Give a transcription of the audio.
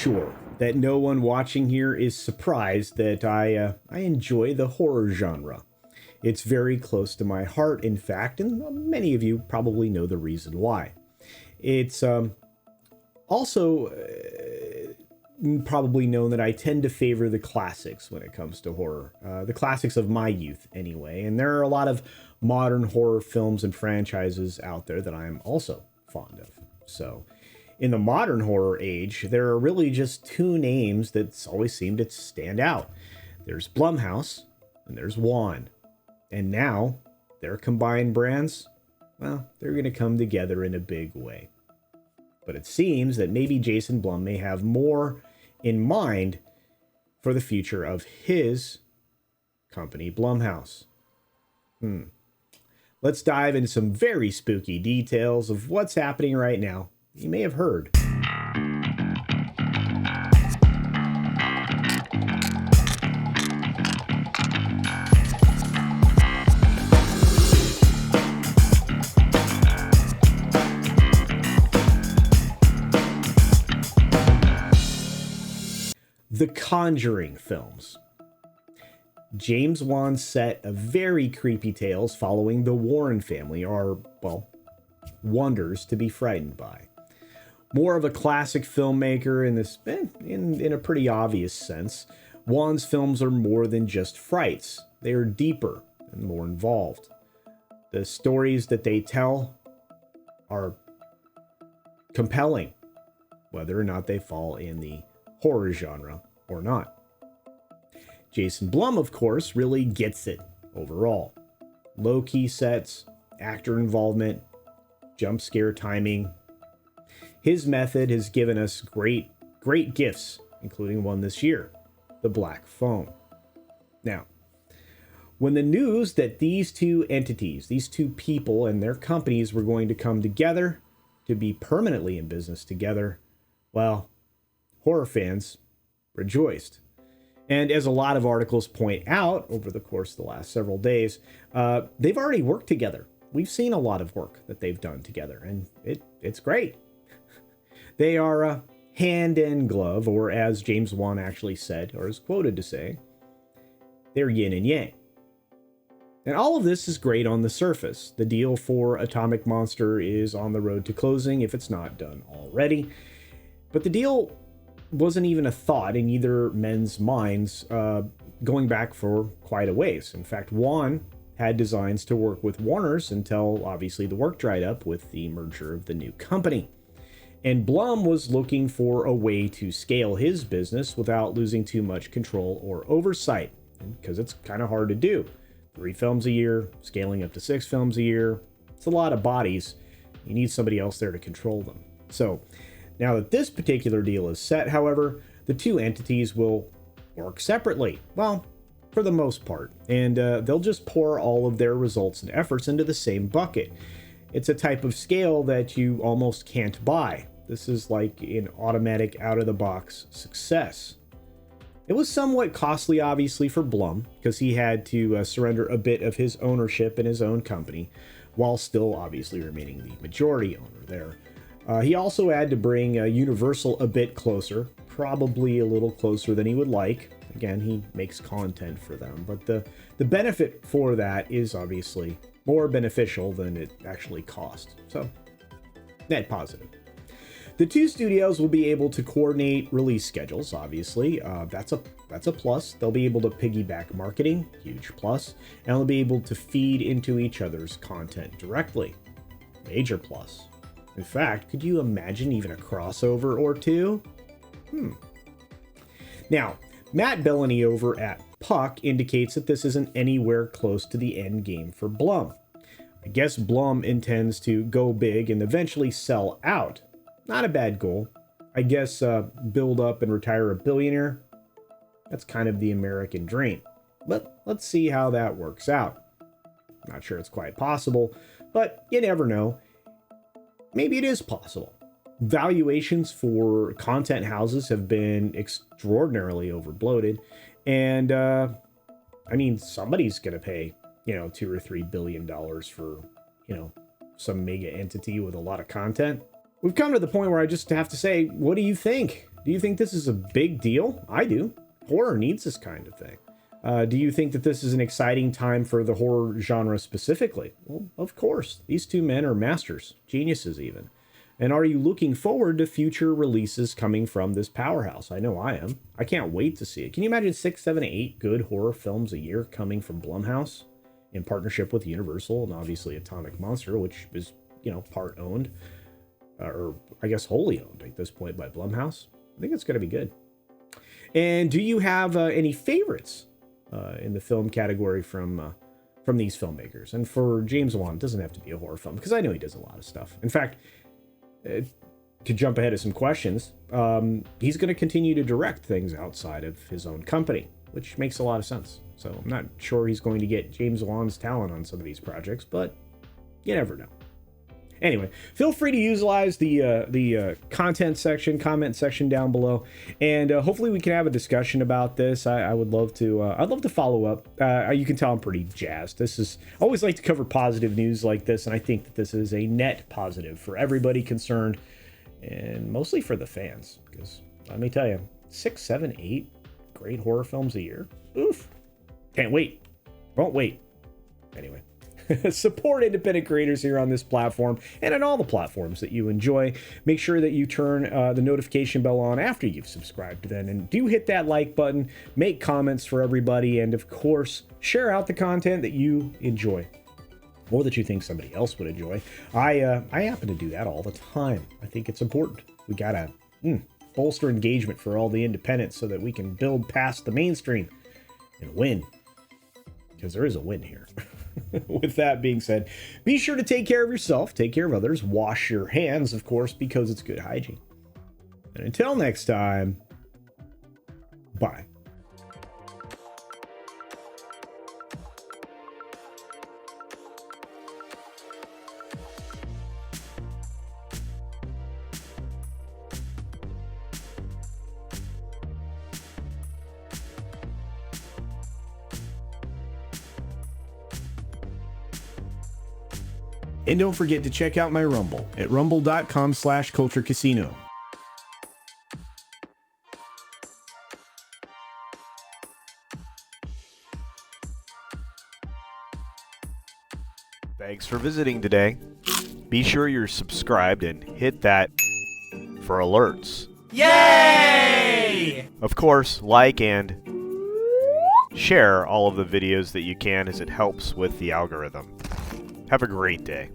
sure that no one watching here is surprised that I enjoy the horror genre. It's very close to my heart, in fact, and many of you probably know the reason why. It's also probably known that I tend to favor the classics when it comes to horror, the classics of my youth anyway, and there are a lot of modern horror films and franchises out there that I'm also fond of. So in the modern horror age, there are really just two names that always seem to stand out. There's Blumhouse and there's Wan. And now their combined brands, well, they're going to come together in a big way. But it seems that maybe Jason Blum may have more in mind for the future of his company, Blumhouse. Let's dive into some very spooky details of what's happening right now. You may have heard. The Conjuring films. James Wan's set of very creepy tales following the Warren family are, well, wonders to be frightened by. More of a classic filmmaker in this, in a pretty obvious sense, Wan's films are more than just frights. They are deeper and more involved. The stories that they tell are compelling, whether or not they fall in the horror genre or not. Jason Blum, of course, really gets it overall. Low-key sets, actor involvement, jump scare timing. His method has given us great gifts, including one this year, The Black Phone. Now, when the news that these two entities, these two people and their companies were going to come together to be permanently in business together, well, horror fans rejoiced. And as a lot of articles point out over the course of the last several days, they've already worked together. We've seen a lot of work that they've done together, and it's great. They are hand and glove, or as James Wan actually said, or is quoted to say, they're yin and yang. And all of this is great on the surface. The deal for Atomic Monster is on the road to closing if it's not done already. But the deal wasn't even a thought in either men's minds going back for quite a ways. In fact, Wan had designs to work with Warner's until obviously the work dried up with the merger of the new company. And Blum was looking for a way to scale his business without losing too much control or oversight, because it's kind of hard to do. 3 films a year, scaling up to 6 films a year. It's a lot of bodies. You need somebody else there to control them. So now that this particular deal is set, however, the two entities will work separately. Well, for the most part. And they'll just pour all of their results and efforts into the same bucket. It's a type of scale that you almost can't buy. This is like an automatic out-of-the-box success. It was somewhat costly, obviously, for Blum, because he had to surrender a bit of his ownership in his own company, while still obviously remaining the majority owner there. He also had to bring Universal a bit closer, probably a little closer than he would like. Again, he makes content for them, but the benefit for that is obviously more beneficial than it actually cost. So, net positive. The two studios will be able to coordinate release schedules, obviously. That's a plus. They'll be able to piggyback marketing, huge plus, and they'll be able to feed into each other's content directly, major plus. In fact, could you imagine even a crossover or two? Now, Matt Bellany over at Puck indicates that this isn't anywhere close to the end game for Blum. I guess Blum intends to go big and eventually sell out. Not a bad goal. I guess build up and retire a billionaire. That's kind of the American dream. But let's see how that works out. Not sure it's quite possible, but you never know. Maybe it is possible. Valuations for content houses have been extraordinarily overbloated. And, I mean, somebody's going to pay, $2 or $3 billion for, some mega entity with a lot of content. We've come to the point where I just have to say, what do you think? Do you think this is a big deal? I do. Horror needs this kind of thing. Do you think that this is an exciting time for the horror genre specifically? Well, of course. These two men are masters, geniuses even. And are you looking forward to future releases coming from this powerhouse? I know I am. I can't wait to see it. Can you imagine 6, 7, 8 good horror films a year coming from Blumhouse in partnership with Universal and obviously Atomic Monster, which is, part owned, or I guess wholly owned at this point by Blumhouse? I think it's going to be good. And do you have any favorites in the film category from these filmmakers? And for James Wan, it doesn't have to be a horror film because I know he does a lot of stuff. In fact, to jump ahead of some questions, he's going to continue to direct things outside of his own company, which makes a lot of sense. So I'm not sure he's going to get James Wan's talent on some of these projects, but you never know. Anyway, feel free to utilize the comment section down below, and hopefully we can have a discussion about this. I would love to. I'd love to follow up. You can tell I'm pretty jazzed. I always like to cover positive news like this, and I think that this is a net positive for everybody concerned, and mostly for the fans. Because let me tell you, 6, 7, 8 great horror films a year. Oof! Can't wait. Won't wait. Anyway. Support independent creators here on this platform and on all the platforms that you enjoy. Make sure that you turn the notification bell on after you've subscribed then, and do hit that like button, make comments for everybody, and of course, share out the content that you enjoy or that you think somebody else would enjoy. I happen to do that all the time. I think it's important. We gotta bolster engagement for all the independents so that we can build past the mainstream and win, because there is a win here. With that being said, be sure to take care of yourself, take care of others, wash your hands, of course, because it's good hygiene. And until next time, bye. And don't forget to check out my Rumble at rumble.com/CultureCasino. Thanks for visiting today. Be sure you're subscribed and hit that for alerts. Yay! Of course, like and share all of the videos that you can, as it helps with the algorithm. Have a great day.